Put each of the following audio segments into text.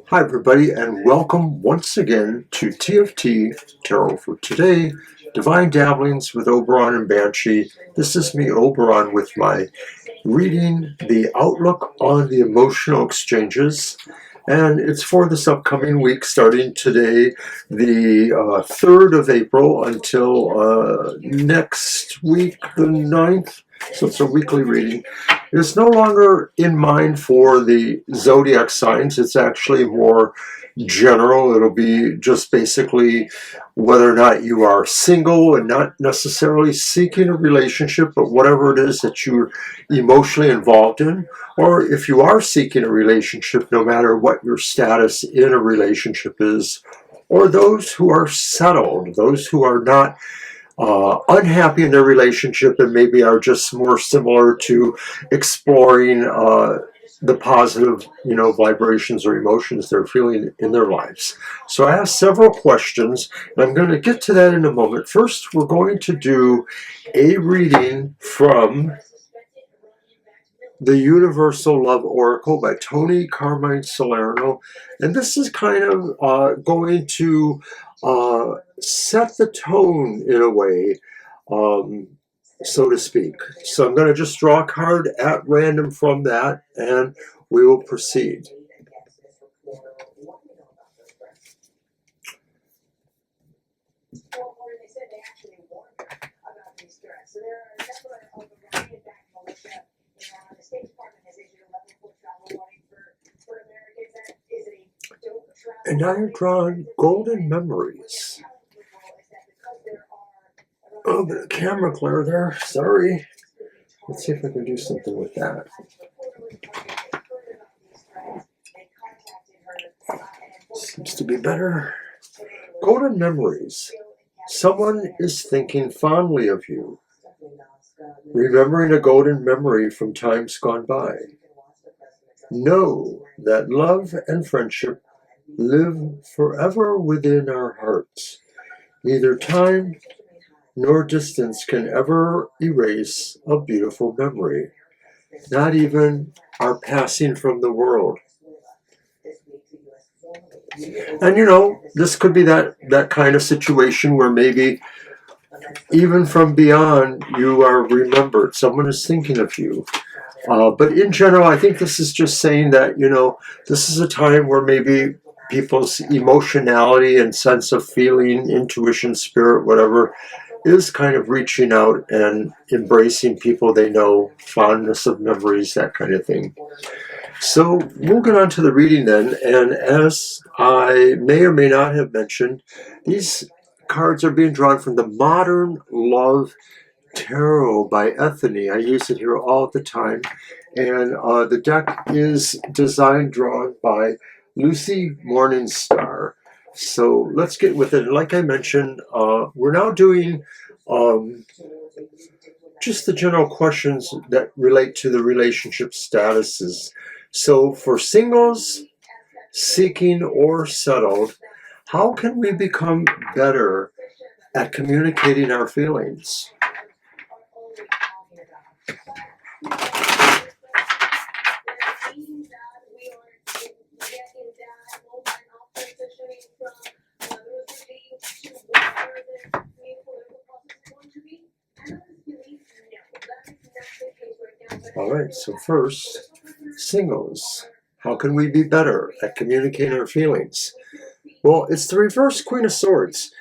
Hi everybody, and welcome once again to TFT Tarot for today, Divine Dabblings with Oberon and Banshee. This is me, Oberon, with my reading the outlook on the emotional exchanges, and it's for this upcoming week starting today, the 3rd of April until next week, the 9th. So it's a weekly reading. It's no longer in mind for the zodiac signs. It's actually more general. It'll be just basically whether or not you are single and not necessarily seeking a relationship, but whatever it is that you're emotionally involved in, or if you are seeking a relationship, no matter what your status in a relationship is, or those who are settled, those who are not unhappy in their relationship and maybe are just more similar to exploring the positive, vibrations or emotions they're feeling in their lives. So I have several questions, and I'm going to get to that in a moment. First, we're going to do a reading from the Universal Love Oracle by Tony Carmine Salerno, and this is kind of going to set the tone in a way, so to speak. So I'm going to just draw a card at random from that, and we will proceed. And I have drawn Golden Memories. Oh, the camera glare there. Sorry. Let's see if I can do something with that. Seems to be better. Golden Memories. Someone is thinking fondly of you, remembering a golden memory from times gone by. Know that love and friendship live forever within our hearts. Neither time nor distance can ever erase a beautiful memory, not even our passing from the world. And this could be that kind of situation where maybe even from beyond you are remembered. Someone is thinking of you. But in general, I think this is just saying that, this is a time where maybe people's emotionality and sense of feeling, intuition, spirit, whatever, is kind of reaching out and embracing people they know, fondness of memories, that kind of thing. So we'll get on to the reading then, and as I may or may not have mentioned, these cards are being drawn from the Modern Love Tarot by Ethany. I use it here all the time, and the deck is designed, drawn by Lucy Morningstar. So let's get with it. Like I mentioned, we're now doing just the general questions that relate to the relationship statuses. So for singles, seeking, or settled, how can we become better at communicating our feelings? All right, so first, singles. How can we be better at communicating our feelings? Well, it's the reverse Queen of Swords.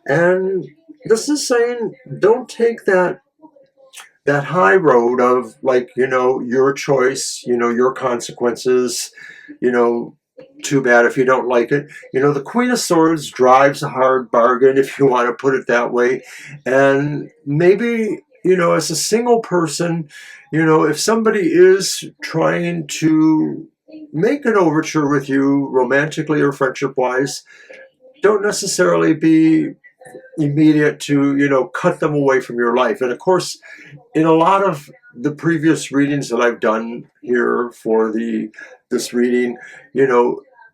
And this is saying don't take that high road of your choice, your consequences, too bad if you don't like it. The Queen of Swords drives a hard bargain, if you want to put it that way. And maybe, as a single person, if somebody is trying to make an overture with you romantically or friendship-wise, don't necessarily be immediate to, cut them away from your life. And of course, in a lot of the previous readings that I've done here for this reading,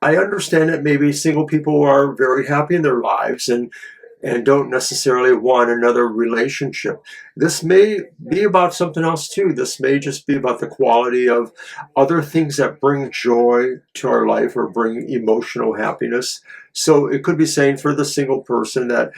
I understand that maybe single people are very happy in their lives, and and don't necessarily want another relationship. This may be about something else too. This may just be about the quality of other things that bring joy to our life or bring emotional happiness. So it could be saying for the single person that,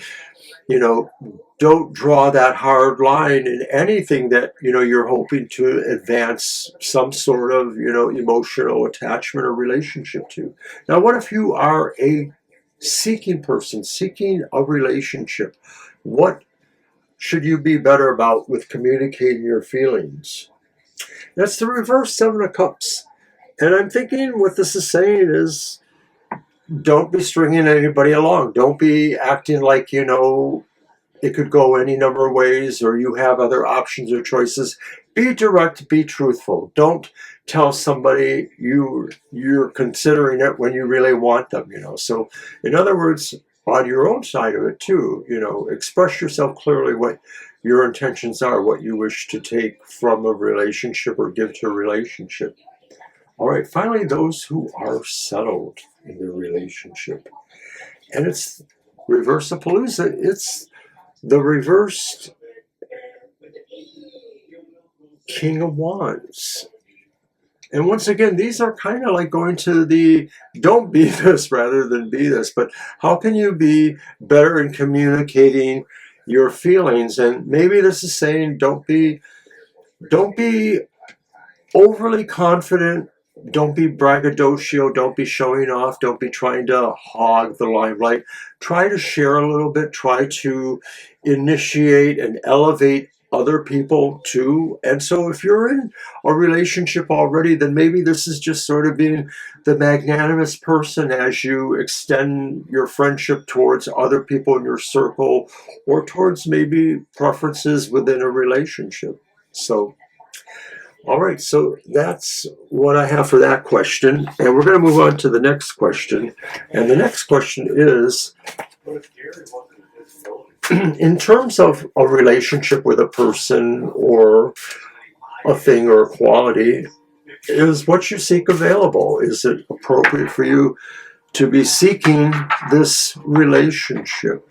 you know, don't draw that hard line in anything that, you know, you're hoping to advance some sort of, you know, emotional attachment or relationship to. Now, what if you are a seeking person, seeking a relationship? What should you be better about with communicating your feelings? That's the reverse Seven of Cups. And I'm thinking what this is saying is don't be stringing anybody along. Don't be acting like, you know, it could go any number of ways or you have other options or choices. Be direct, be truthful. Don't tell somebody you're considering it when you really want them, you know. So in other words, on your own side of it too, you know, express yourself clearly what your intentions are, what you wish to take from a relationship or give to a relationship. All right, finally, those who are settled in their relationship. And it's Reversapalooza. It's the reversed King of Wands. And once again, these are kind of like going to the don't be this rather than be this. But how can you be better in communicating your feelings? And maybe this is saying don't be overly confident. Don't be braggadocio. Don't be showing off. Don't be trying to hog the limelight. Try to share a little bit. Try to initiate and elevate other people too. And so if you're in a relationship already, then maybe this is just sort of being the magnanimous person as you extend your friendship towards other people in your circle or towards maybe preferences within a relationship. So all right, so that's what I have for that question. And we're going to move on to the next question. And the next question is, in terms of a relationship with a person or a thing or a quality, is what you seek available? Is it appropriate for you to be seeking this relationship?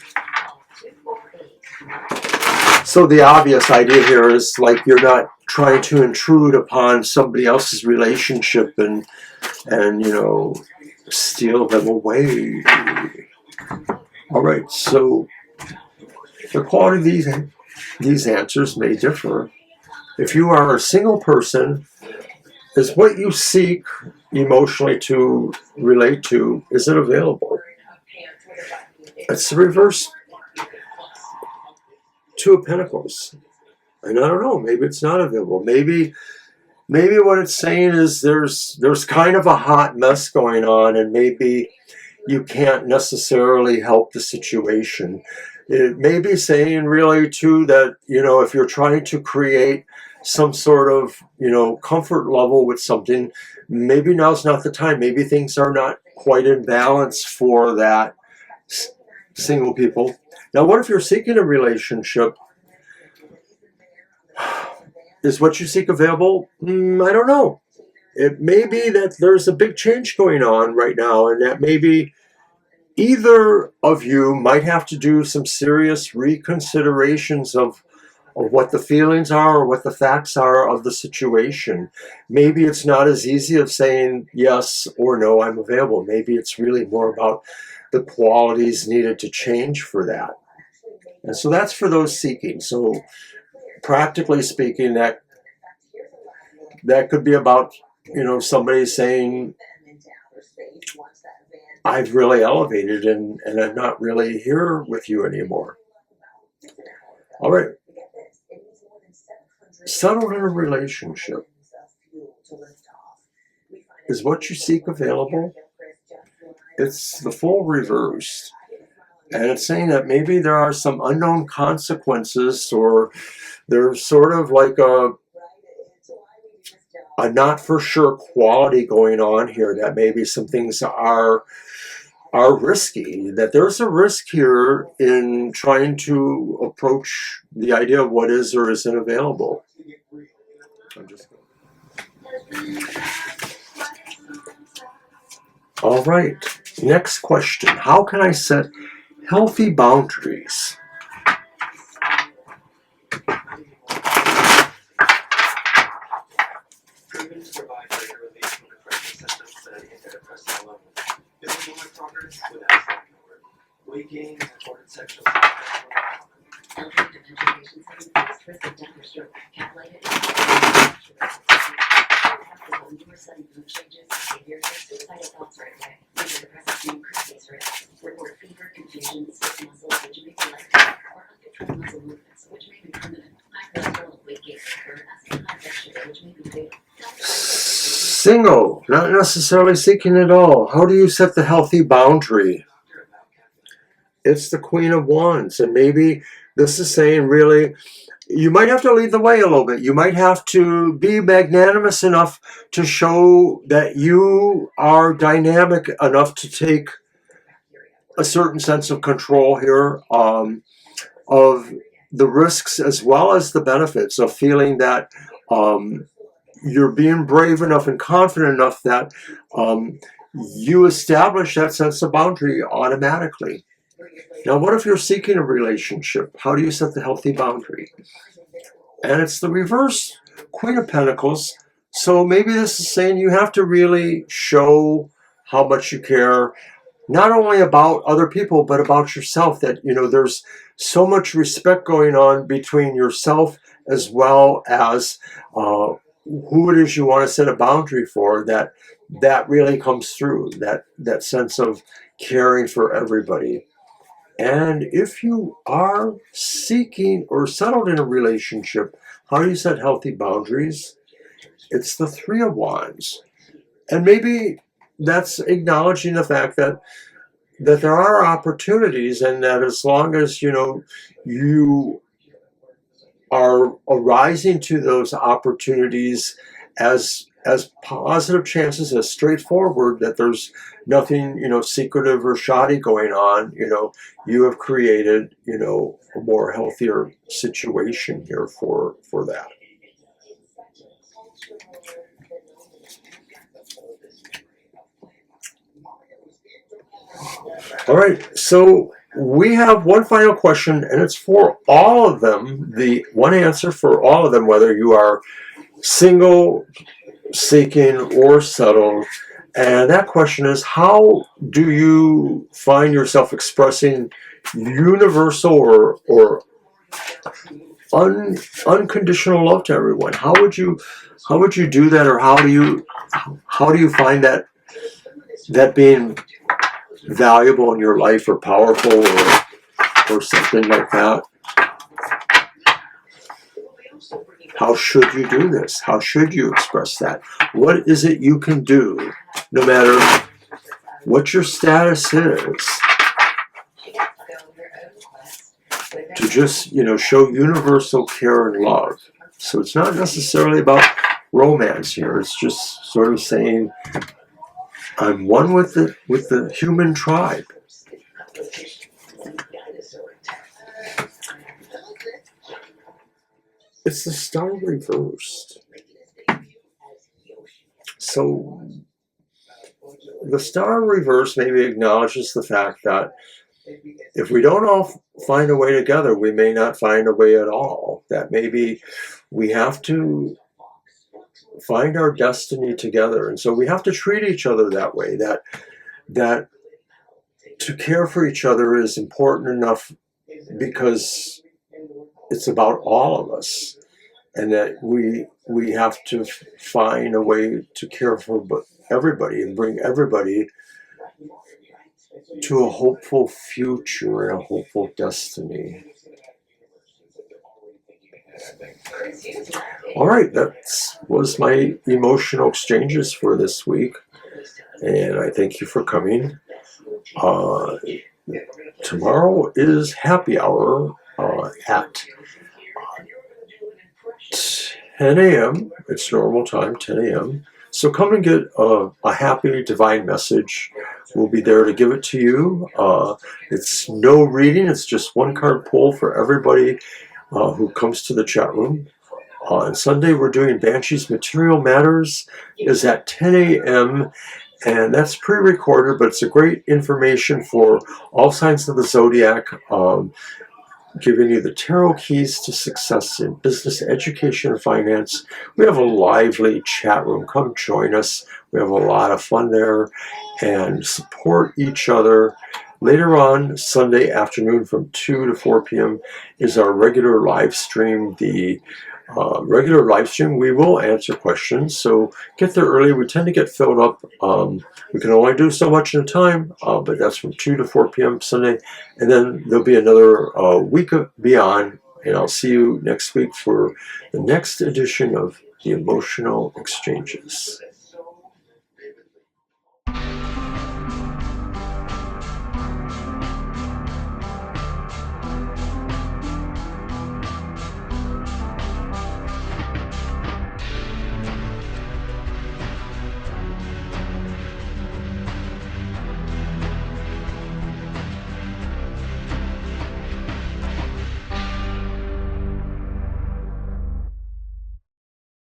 So the obvious idea here is like you're not trying to intrude upon somebody else's relationship and you know, steal them away. All right, so the quality of these answers may differ. If you are a single person, is what you seek emotionally to relate to, is it available? It's the reverse Two of Pentacles. And I don't know, maybe it's not available. Maybe what it's saying is there's kind of a hot mess going on, and maybe you can't necessarily help the situation. It may be saying really too that, you know, if you're trying to create some sort of, you know, comfort level with something, maybe now's not the time. Maybe things are not quite in balance for that single people. Now, what if you're seeking a relationship? Is what you seek available? I don't know. It may be that there's a big change going on right now, and that maybe either of you might have to do some serious reconsiderations of what the feelings are or what the facts are of the situation. Maybe it's not as easy of saying yes or no, I'm available. Maybe it's really more about the qualities needed to change for that. And so that's for those seeking. So practically speaking, that could be about, you know, somebody saying, I've really elevated and I'm not really here with you anymore. All right. Settled in a relationship. Is what you seek available? It's the full reverse. And it's saying that maybe there are some unknown consequences, or there's sort of like a not for sure quality going on here, that maybe some things are risky, that there's a risk here in trying to approach the idea of what is or isn't available. All right, next question. How can I set healthy boundaries. Weight gain, reported sexual Single, not necessarily seeking at all. How do you set the healthy boundary? It's the Queen of Wands, and maybe this is saying really, you might have to lead the way a little bit. You might have to be magnanimous enough to show that you are dynamic enough to take a certain sense of control here, of the risks as well as the benefits of feeling that you're being brave enough and confident enough that you establish that sense of boundary automatically. Now, what if you're seeking a relationship? How do you set the healthy boundary? And it's the reverse Queen of Pentacles. So maybe this is saying you have to really show how much you care, not only about other people, but about yourself. That, there's so much respect going on between yourself as well as who it is you want to set a boundary for, that really comes through, that sense of caring for everybody. And if you are seeking or settled in a relationship, how do you set healthy boundaries? It's the Three of Wands. And maybe that's acknowledging the fact that there are opportunities, and that as long as, you are arising to those opportunities as positive chances, as straightforward, that there's nothing, secretive or shoddy going on, you have created, a more healthier situation here for that. All right, so we have one final question, and it's for all of them, the one answer for all of them, whether you are single, seeking, or settled. And that question is, how do you find yourself expressing universal or unconditional love to everyone? How would you do that, or how do you find that being valuable in your life, or powerful, or something like that? How should you do this? How should you express that? What is it you can do, no matter what your status is, to just, show universal care and love? So it's not necessarily about romance here. It's just sort of saying, I'm one with the human tribe. It's the star reversed. So the star reverse maybe acknowledges the fact that if we don't all find a way together, we may not find a way at all. That maybe we have to find our destiny together. And so we have to treat each other that way, that to care for each other is important enough because it's about all of us, and that we have to find a way to care for everybody and bring everybody to a hopeful future and a hopeful destiny. All right, that was my emotional exchanges for this week, and I thank you for coming. Tomorrow is happy hour at 10 a.m. It's normal time, 10 a.m. So come and get a happy divine message. We'll be there to give it to you. It's no reading. It's just one card pull for everybody who comes to the chat room. On Sunday, we're doing Banshees Material Matters is at 10 a.m. And that's pre-recorded, but it's a great information for all signs of the zodiac, giving you the tarot keys to success in business, education, and finance. We have a lively chat room. Come join us. We have a lot of fun there and support each other. Later on, Sunday afternoon from 2 to 4 p.m. is our regular live stream. The regular live stream, we will answer questions, so get there early. We tend to get filled up. We can only do so much at a time, but that's from 2 to 4 p.m. Sunday. And then there'll be another week beyond, and I'll see you next week for the next edition of the Emotional Exchanges.